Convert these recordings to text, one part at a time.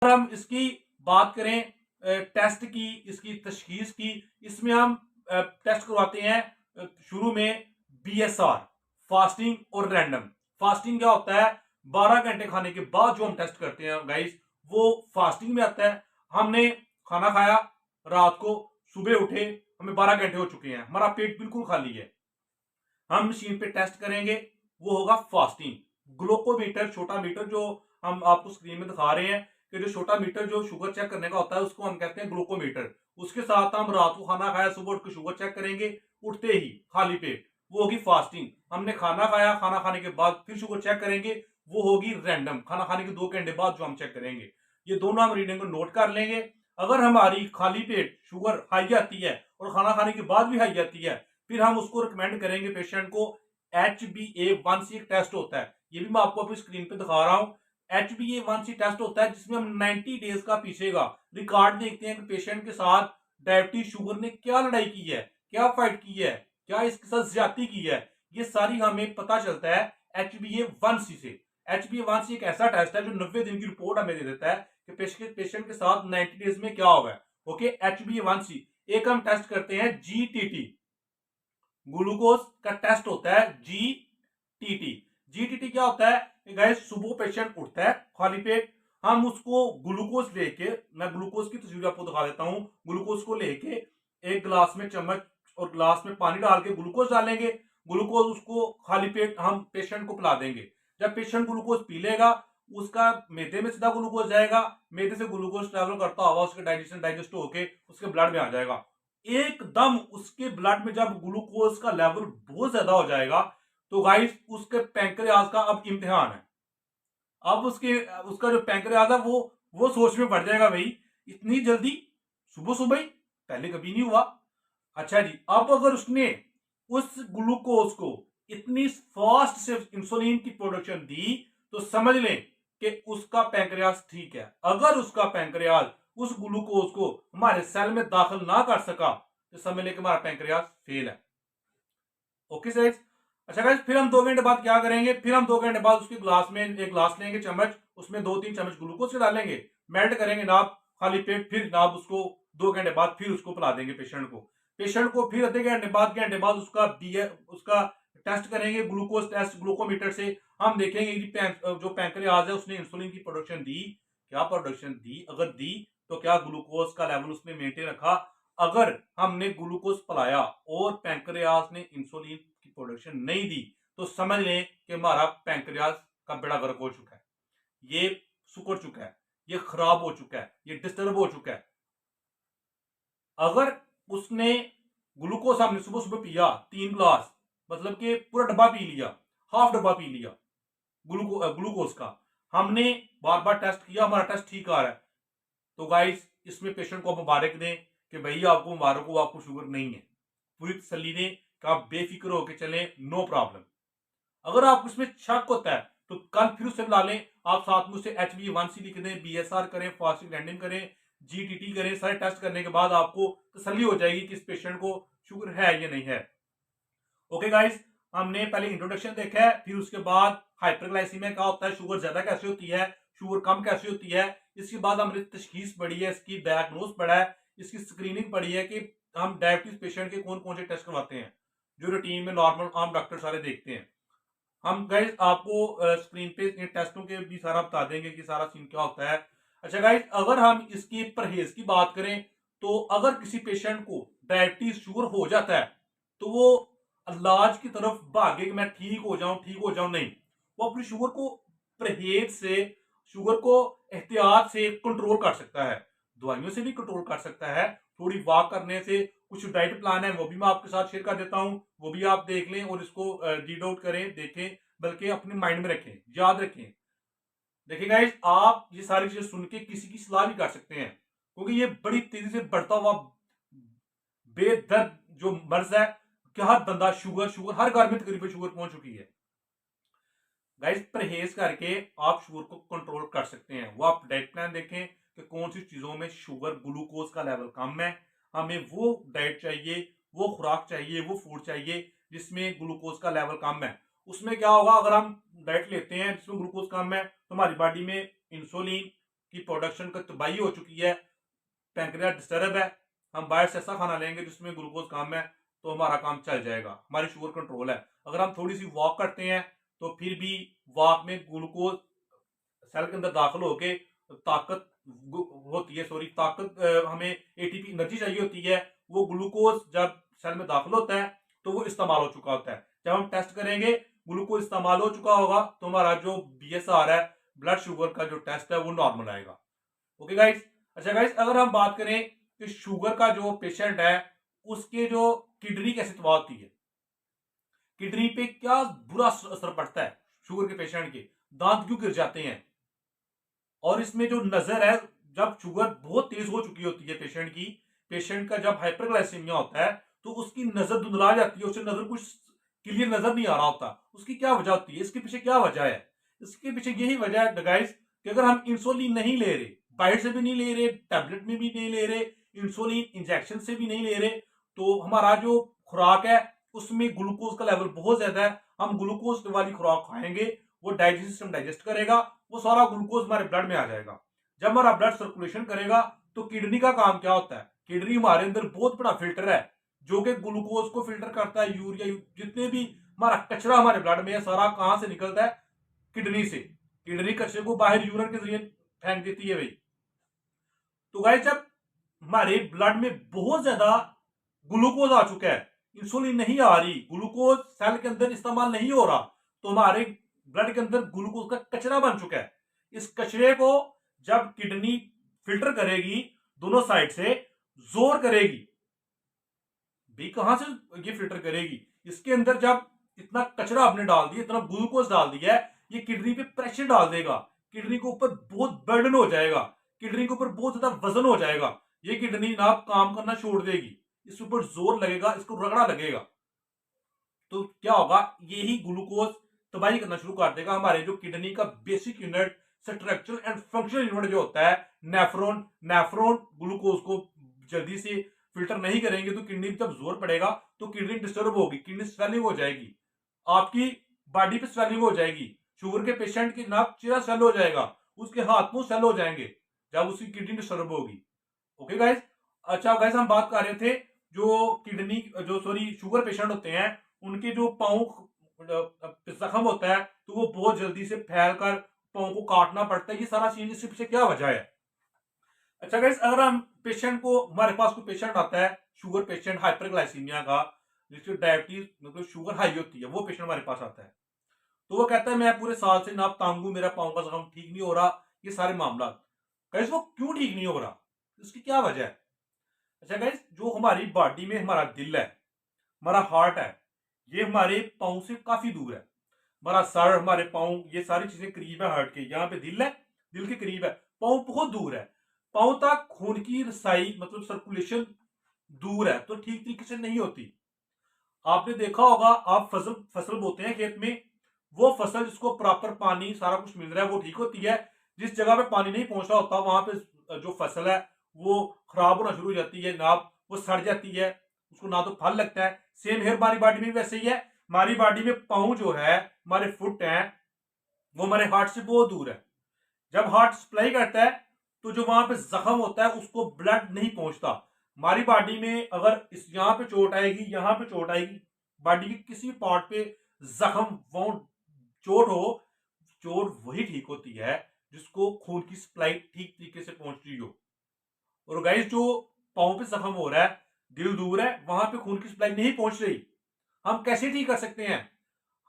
हम इसकी बात करें टेस्ट की, इसकी तशखीस की, इसमें हम टेस्ट करवाते हैं शुरू में BSR, फास्टिंग और रैंडम। फास्टिंग क्या होता है? 12 घंटे खाने के बाद जो हम टेस्ट करते हैं गाइस, वो फास्टिंग में आता है। हमने खाना खाया रात को, सुबह उठे, हमें 12 घंटे हो चुके हैं, हमारा पेट बिल्कुल खाली है, हम मशीन पे टेस्ट करेंगे, वो होगा फास्टिंग। ग्लूकोमीटर, छोटा मीटर जो हम आपको स्क्रीन में दिखा रहे हैं, कि जो छोटा मीटर जो शुगर चेक करने का होता है, उसको हम कहते हैं ग्लूकोमीटर। उसके साथ हम रात को खाना खाया, सुबह उठ के शुगर चेक करेंगे, उठते ही खाली पेट, वो होगी फास्टिंग। हमने खाना खाया, खाना खाने के बाद फिर शुगर चेक करेंगे, वो होगी रैंडम, खाना खाने के 2 घंटे बाद जो हम चेक करेंगे। ये दोनों हम रीडिंग को नोट कर लेंगे। अगर हमारी खाली पेट शुगर हाई आती है और खाना खाने के बाद भी हाई आती है, फिर हम उसको रिकमेंड करेंगे पेशेंट को HbA1c एक टेस्ट होता है, ये भी मैं आपको अभी स्क्रीन पे दिखा रहा हूं। HbA1c टेस्ट होता है जिसमें हम 90 डेज का पीछे का रिकॉर्ड देखते हैं कि पेशेंट के साथ डायबिटीज शुगर ने क्या लड़ाई की है, क्या फाइट की है, क्या इसके साथ ज्यादती की है। ये सारी हमें पता चलता है HbA1c से। HbA1c एक ऐसा टेस्ट है जो 90 दिन की रिपोर्ट हमें दे देता है कि पेशेंट के साथ 90 डेज में क्या हुआ है। Okay, HbA1c। एक हम टेस्ट करते हैं GTT, ग्लूकोज का टेस्ट होता है GTT। GTT क्या होता है गाइस? सुबह पेशेंट उठता है खाली पेट, हम उसको ग्लूकोज लेके, मैं ग्लूकोज की तस्वीर आपको दिखा देता हूं। ग्लूकोज को लेके एक गिलास में चम्मच और गिलास में पानी डाल के ग्लूकोज डालेंगे, ग्लूकोज उसको खाली पेट हम पेशेंट को पिला देंगे। जब पेशेंट ग्लूकोज पी लेगा, उसका मैदे में सीधा ग्लूकोज जाएगा, मैदे से ग्लूकोज ट्रेवल करता हुआ उसके डाइजेस्ट होके उसके ब्लड में आ जाएगा। एकदम उसके ब्लड में जब ग्लूकोज का लेवल बहुत ज्यादा हो जाएगा, तो गाइस उसके पैंक्रियाज का अब इम्तिहान है। अब उसका जो पैंक्रियाज है वो सोच में पड़ जाएगा, भाई इतनी जल्दी सुबह सुबह ही, पहले कभी नहीं हुआ। अच्छा जी, अब अगर उसने उस ग्लूकोज को इतनी फास्ट से इंसुलिन की प्रोडक्शन दी, तो समझ लें कि उसका पैंक्रियाज ठीक है। अगर उसका पैंक्रियाज उस ग्लूकोज को हमारे सेल में दाखिल ना कर सका, तो समझ लें कि हमारा पैंक्रियाज फेल है। Okay sir. अच्छा गाइस, फिर हम 2 घंटे बाद क्या करेंगे? फिर हम 2 घंटे बाद उसके ग्लास में एक ग्लास लेंगे, चम्मच, उसमें 2-3 चम्मच ग्लूकोज के डालेंगे, मेल्ट करेंगे नाप खाली पेट, फिर नाप उसको 2 घंटे बाद फिर उसको पिला देंगे पेशेंट को। पेशेंट को फिर आधे घंटे बाद उसका टेस्ट करेंगे, ग्लूकोज टेस्ट ग्लूकोमीटर से। हम देखेंगे कि जो पैंक्रियाज है उसने इंसुलिन की प्रोडक्शन दी, क्या प्रोडक्शन दी, अगर दी तो क्या ग्लूकोज का लेवल उसने मेंटेन रखा। अगर हमने ग्लूकोज पिलाया और पैंक्रियाज ने इंसुलिन की प्रोडक्शन नहीं दी, तो समझ लें कि हमारा पैंक्रियाज का बेड़ा गर्क हो चुका है, ये सुकड़ चुका है, ये खराब हो चुका है, ये डिस्टर्ब हो चुका है। अगर उसने ग्लूकोज हमने सुबह सुबह पिया 3 ग्लास, मतलब कि पूरा डब्बा पी लिया, हाफ डब्बा पी लिया ग्लूकोज का, हमने बार बार टेस्ट किया, हमारा टेस्ट ठीक आ रहा है, तो गाइस इसमें पेशेंट को मुबारक दें कि भैया आपको मुबारक हो, आपको शुगर नहीं है। पूरी तसल्ली दें कि आप बेफिक्र होकर चलें, नो प्रॉब्लम। अगर आपको इसमें शक होता है तो कल फिर उससे मिला लें, आप साथ में उसे HbA1c लिख दें, BSR करें, फास्टिंग रैंडम करें, GTT करें। सारे टेस्ट करने के बाद आपको तसल्ली हो जाएगी कि इस पेशेंट को शुगर है या नहीं है। ओके गाइस, हमने पहले इंट्रोडक्शन देखा है, फिर उसके बाद हाइपरग्लाइसीमिया क्या होता है, शुगर ज्यादा कैसे होती है, शुगर कम कैसे होती है। इसके बाद हमने तशखीस पढ़ी है, इसकी डायग्नोस पढ़ा है, इसकी स्क्रीनिंग पढ़ी है कि हम डायबिटीज पेशेंट के कौन कौन से टेस्ट करवाते हैं जो रूटीन में नॉर्मल आम डॉक्टर सारे देखते हैं। हम गाइस आपको स्क्रीन पे इन टेस्टों के भी सारा बता देंगे कि सारा सीन क्या होता है। अच्छा गाइस, अगर हम इसकी परहेज की बात करें, तो अगर किसी पेशेंट को डायबिटीज शुगर हो जाता है, तो वो इलाज की तरफ भागे कि मैं ठीक हो जाऊं, नहीं, वो अपनी शुगर को परहेज से, शुगर को एहतियात से कंट्रोल कर सकता है, दवाइयों से भी कंट्रोल कर सकता है, थोड़ी वॉक करने से। कुछ डाइट प्लान है वो भी मैं आपके साथ शेयर कर देता हूं, वो भी आप देख लें और इसको रीड आउट करें, देखें, बल्कि अपने माइंड में रखें, याद रखें। देखिए गाइस, आप ये सारी चीजें सुन के किसी की सलाह भी कर सकते हैं, क्योंकि ये बड़ी तेजी से बढ़ता हुआ बेदर्द जो मर्ज है, क्या हर बंदा शुगर शुगर हर घर में तकरीबन शुगर पहुंच चुकी है। गाइस, परहेज करके आप शुगर को कंट्रोल कर सकते हैं। वो आप डाइट प्लान देखें कि कौन सी चीजों में शुगर ग्लूकोज का लेवल कम है, हमें वो डाइट चाहिए, वो खुराक चाहिए, वो फूड चाहिए जिसमें ग्लूकोज का लेवल कम है। उसमें क्या होगा, अगर हम डाइट लेते हैं जिसमें ग्लूकोज कम है, तो हमारी बॉडी में इंसुलिन की प्रोडक्शन का तबाही हो चुकी है, पैंक्रियास डिस्टर्ब है, हम बाहर से ऐसा खाना लेंगे जिसमें ग्लूकोज कम है तो हमारा काम चल जाएगा, हमारी शुगर कंट्रोल है। अगर हम थोड़ी सी वॉक करते हैं तो फिर भी वॉक में ग्लूकोज सेल के अंदर दाखिल होके ताकत होती है, सॉरी ताकत, हमें एटीपी एनर्जी चाहिए होती है, वो ग्लूकोज जब सेल में दाखिल होता है तो वो इस्तेमाल हो चुका होता है। जब हम टेस्ट करेंगे ग्लूकोज इस्तेमाल हो चुका होगा तो हमारा जो बीएसआर है, ब्लड शुगर का जो टेस्ट है, वो नॉर्मल आएगा। Okay guys. अच्छा गाइस, अगर हम बात करें कि शुगर का जो पेशेंट है उसके जो किडनी कैसे तबाह होती है, किडनी पे क्या बुरा असर पड़ता है शुगर के पेशेंट के, दांत क्यों गिर जाते हैं, और इसमें जो नजर है, जब शुगर बहुत तेज हो चुकी होती है पेशेंट की, पेशेंट का जब हाइपरग्लाइसीमिया होता है तो उसकी नजर धुंधला जाती है, उसे नजर कुछ क्लियर नजर नहीं आ रहा होता। उसकी क्या वजह होती है, इसके पीछे क्या वजह है? इसके पीछे यही वजह है गाइस कि अगर हम इंसुलिन नहीं ले रहे, बाहर से भी नहीं ले रहे, टैबलेट में भी नहीं ले रहे, इंसुलिन इंजेक्शन से भी नहीं ले रहे, तो हमारा जो खुराक है उसमें ग्लूकोज का लेवल बहुत ज्यादा है, हम ग्लूकोज वाली खुराक खाएंगे, वो डाइजेस्ट सिस्टम डाइजेस्ट करेगा, वो सारा ग्लूकोज हमारे ब्लड में आ जाएगा। जब हमारा ब्लड सर्कुलेशन करेगा तो किडनी का काम क्या होता है, किडनी हमारे अंदर बहुत बड़ा फिल्टर है जो कि ग्लूकोज को फिल्टर करता है, यूरिया जितने भी हमारा कचरा हमारे ब्लड में है सारा कहां से निकलता है, किडनी से। किडनी कचरे को बाहर यूरिन के जरिए फेंक देती है भाई। तो गाइस जब हमारे ब्लड में बहुत ज्यादा ग्लूकोज आ चुका है, इंसुलिन नहीं आ रही, ग्लूकोज सेल के अंदर इस्तेमाल नहीं हो रहा, तो हमारे ब्लड के अंदर ग्लूकोज का कचरा बन चुका है। इस कचरे को जब किडनी फिल्टर करेगी, दोनों साइड से जोर करेगी, भी कहां से ये फिल्टर करेगी, इसके अंदर जब इतना कचरा आपने डाल दिया, इतना ग्लूकोज डाल दिया है, ये किडनी पे प्रेशर डाल देगा, किडनी के ऊपर बहुत बर्डन हो जाएगा, किडनी के ऊपर बहुत ज्यादा वजन हो जाएगा, ये किडनी ना काम करना छोड़ देगी, इसके ऊपर जोर लगेगा, इसको रगड़ा लगेगा, तो क्या होगा, यही ग्लूकोज तबाही करना शुरू कर देगा। हमारे जो किडनी का basic unit, structural and functional unit जो होता है नेफ्रॉन, नेफ्रॉन ग्लूकोज को जल्दी से फिल्टर नहीं करेंगे तो किडनी जब जोर पड़ेगा तो किडनी डिस्टर्ब होगी, किडनी स्वेलिंग हो जाएगी, आपकी बॉडी पे स्वेलिंग हो जाएगी, शुगर के पेशेंट की नाक चेहरा स्वेल हो जाएगा, उसके हाथ मुंह स्वेल हो जाएंगे जब उसकी किडनी डिस्टर्ब होगी। Okay guys. अच्छा गाइस, हम बात कर रहे थे जो किडनी जो सॉरी शुगर पेशेंट होते हैं उनके जो पाँव जख्म होता है तो वो बहुत जल्दी से फैल कर पाँव को काटना पड़ता है, ये सारा सीन, इसके पीछे क्या वजह है? अच्छा गाइस, अगर हम पेशेंट को, हमारे पास कोई पेशेंट आता है शुगर पेशेंट हाइपरग्लाइसीमिया का, जिसकी डायबिटीज मतलब शुगर हाई होती है, वो पेशेंट हमारे पास आता है तो वो कहता है मैं पूरे साल से ना तंग हूं, मेरा पाँव का जख्म ठीक नहीं हो रहा, ये सारे मामला। गाइस वो क्यों ठीक नहीं हो रहा, इसकी क्या वजह है? अच्छा गाइस, जो हमारी बॉडी में हमारा दिल है, हमारा हार्ट है, ये हमारे पाँव से काफी दूर है, हमारा सर, हमारे पाँव, ये सारी चीजें करीब है हार्ट के, यहाँ पे दिल है, दिल के करीब है, पाँव बहुत दूर है, पाँव तक खून की रसाई मतलब सर्कुलेशन दूर है तो ठीक तरीके से नहीं होती। आपने देखा होगा, आप फसल फसल बोते हैं खेत में, वो फसल जिसको प्रॉपर पानी सारा कुछ मिल रहा है वो ठीक होती है, जिस जगह पे पानी नहीं पहुंच रहा होता वहां पे जो फसल है वो खराब होना शुरू हो जाती है जनाब, वो सड़ जाती है, उसको ना तो फल लगता है। सेम हेयर हमारी बॉडी में वैसे ही है, हमारी बॉडी में पाँव जो है, हमारे फुट है, वो हमारे हार्ट से बहुत दूर है। जब हार्ट सप्लाई करता है तो जो वहां पे जख्म होता है उसको ब्लड नहीं पहुंचता। हमारी बॉडी में अगर इस यहाँ पे चोट आएगी, यहाँ पे चोट आएगी, बॉडी के किसी पार्ट पे जख्म वो चोट हो, चोट वही ठीक होती है जिसको खून की सप्लाई ठीक तरीके से पहुंच रही हो। और गाइस जो पाँव पे जख्म हो रहा है, दिल दूर है, वहां पे खून की सप्लाई नहीं पहुंच रही, हम कैसे ठीक कर सकते हैं?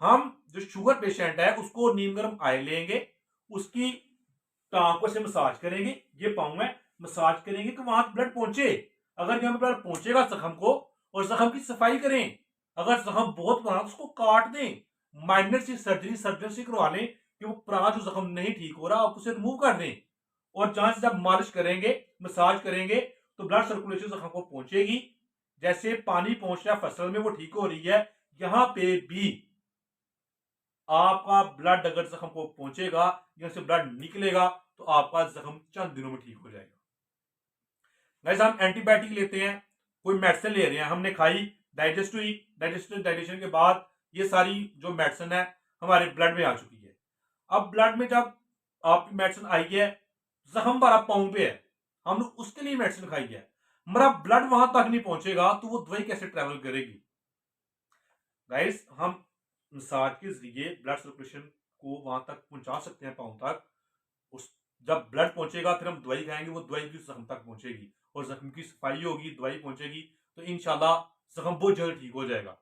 हम जो शुगर पेशेंट है उसको नीम गर्म ऑयल लेंगे, उसकी टांगों से मसाज करेंगे, ये पाँव में मसाज करेंगे कि वहां ब्लड पहुंचे। अगर यहाँ पे ब्लड पहुंचेगा जख्म को, और जख्म की सफाई करें, अगर जख्म बहुत पुराना तो उसको काट दें, माइनर सी सर्जरी सर्जन से करवा लें कि वो पुराना जो जख्म नहीं ठीक हो रहा आप उसे रिमूव कर दें, और जहां से जब मालिश करेंगे, मसाज करेंगे तो ब्लड सर्कुलेशन जख्म को पहुंचेगी, जैसे पानी पहुंच रहा है फसल में वो ठीक हो रही है, यहां पे भी आपका ब्लड अगर जख्म को पहुंचेगा, यहां से ब्लड निकलेगा तो आपका जख्म चंद दिनों में ठीक हो जाएगा। वैसे हम एंटीबायोटिक लेते हैं, कोई मेडिसिन ले रहे हैं, हमने खाई, डाइजेस्ट हुई, डाइजेशन के बाद ये सारी जो मेडिसिन है हमारे ब्लड में आ चुकी है। अब ब्लड में जब आपकी मेडिसिन आई है, जख्म हमारा पाँव पे है, हमने उसके लिए मेडिसिन खाई है, हमारा ब्लड वहां तक नहीं पहुंचेगा तो वो दवाई कैसे ट्रेवल करेगी। गाइस, हम मसाज के जरिए ब्लड सर्कुलेशन को वहां तक पहुंचा सकते हैं, पाँव तक। उस जब ब्लड पहुंचेगा फिर हम दवाई खाएंगे, वो दवाई भी जख्म तक पहुंचेगी और जख्म की सफाई होगी, दवाई पहुंचेगी, तो इंशाल्लाह जख्म बहुत जल्द ठीक हो जाएगा।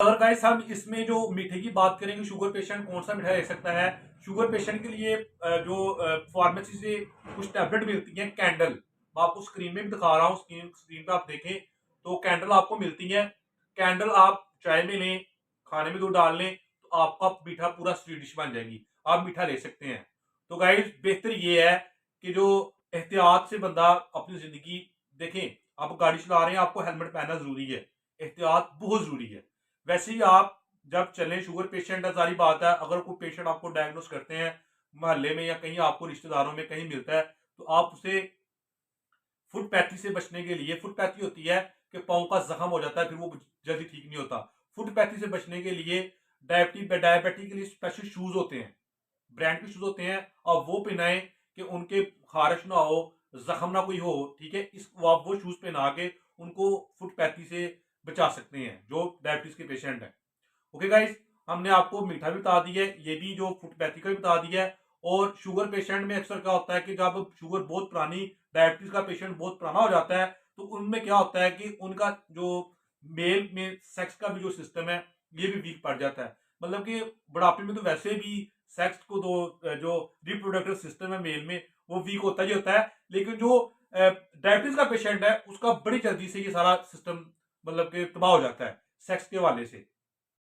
अगर गाइस हम इसमें जो मीठे की बात करेंगे, शुगर पेशेंट कौन सा मीठा ले सकता है। शुगर पेशेंट के लिए जो फार्मेसी से कुछ टैबलेट मिलती हैं कैंडल, मैं आपको स्क्रीन में भी दिखा रहा हूँ, स्क्रीन पे आप देखें तो कैंडल आपको मिलती है। कैंडल आप चाय में लें, खाने में दो डाल लें, तो आपका मीठा पूरा स्वीट डिश बन जाएगी, आप मीठा ले सकते हैं। तो गाइस बेहतर ये है कि जो एहतियात से बंदा अपनी जिंदगी देखें। आप गाड़ी चला रहे हैं, आपको हेलमेट पहनना जरूरी है, एहतियात बहुत जरूरी है। वैसे ही आप जब चलें, शुगर पेशेंट है, सारी बात है, अगर कोई पेशेंट आपको डायग्नोस करते हैं मोहल्ले में या कहीं आपको रिश्तेदारों में कहीं मिलता है, तो आप उसे फुटपैथी से बचने के लिए, फुटपैथी होती है कि पाँव का जख्म हो जाता है फिर वो जल्दी ठीक नहीं होता, फुटपैथी से बचने के लिए डायबिटी के लिए स्पेशल शूज होते हैं, ब्रांड के शूज होते हैं, और वो पहनाएं कि उनके खारिश ना हो, जख्म ना कोई हो, ठीक है। इस आप वो शूज पहना के उनको फुटपैथी से बचा सकते हैं जो डायबिटीज के पेशेंट हैं। ओके गाइस, हमने आपको मीठा भी बता दिया है, ये भी जो फुटपैथी का भी बता दिया है। और शुगर पेशेंट में अक्सर क्या होता है कि जब शुगर बहुत पुरानी, डायबिटीज का पेशेंट बहुत पुराना हो जाता है, तो उनमें क्या होता है कि उनका जो मेल में सेक्स का भी जो सिस्टम है ये भी वीक पड़ जाता है। मतलब कि बुढ़ापे में तो वैसे भी सेक्स को दो जो रिप्रोडक्टिव सिस्टम है मेल में वो वीक होता ही होता है, लेकिन जो डायबिटीज का पेशेंट है उसका बड़ी जल्दी से ये सारा सिस्टम मतलब कि तबाह हो जाता है सेक्स के हवाले से।